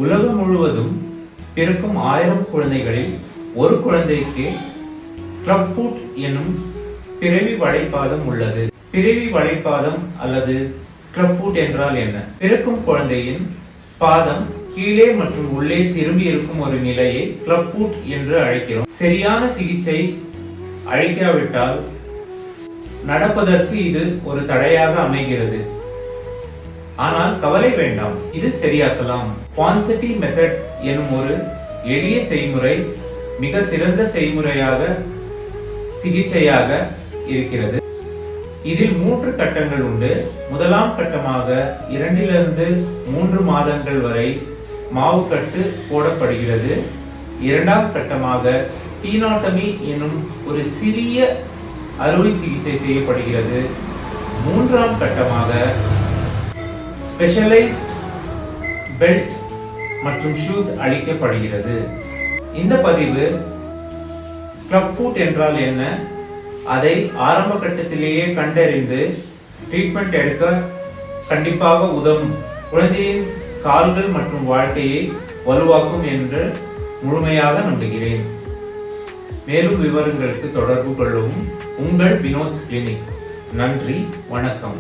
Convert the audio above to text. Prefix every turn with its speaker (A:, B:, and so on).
A: உலகம் முழுவதும் பிறக்கும் 1000 குழந்தைகளில் ஒரு குழந்தைக்கு கிளப் ஃபுட் என்னும் பிறவி வளைபாதம் உள்ளது. பிறவி வளைபாதம் அல்லது கிளப் ஃபுட் என்றால் என்ன? பிறக்கும் குழந்தையின் பாதம் கீழே மற்றும் உள்ளே திரும்பி இருக்கும் ஒரு நிலையை கிளப் ஃபுட் என்று அழைக்கிறோம். சரியான சிகிச்சை அளிக்காவிட்டால் நடப்பதற்கு இது ஒரு தடையாக அமைகிறது. ஆனால் கவலை வேண்டாம், இது சரியாக்கலாம். பான்செட்டி மெத்தட் எனும் ஒரு எளிய செய்முறை மிக சிறந்த செய்முறையாக சிகிச்சையாக இருக்கிறது. இதில் 3 கட்டங்கள் உண்டு. முதலாம் கட்டமாக 2 to 3 மாதங்கள் வரை மாவுக்கட்டு போடப்படுகிறது. இரண்டாம் கட்டமாக டீனாட்டமி எனும் ஒரு சிறிய அறுவை சிகிச்சை செய்யப்படுகிறது. மூன்றாம் கட்டமாக ஸ்பெஷலைஸ் பெல்ட் மற்றும் ஷூஸ் அளிக்கப்படுகிறது. இந்த பதிவு கிளப் ஃபுட் என்றால் என்ன, அதை ஆரம்ப கட்டத்திலேயே கண்டறிந்து ட்ரீட்மெண்ட் எடுக்க கண்டிப்பாக உதவும், குழந்தையின் கால்கள் மற்றும் வாழ்க்கையை வலுவாக்கும் என்று முழுமையாக நம்புகிறேன். மேலும் விவரங்களுக்கு தொடர்பு கொள்ளவும். உங்கள் வினோத்ஸ் கிளினிக். நன்றி, வணக்கம்.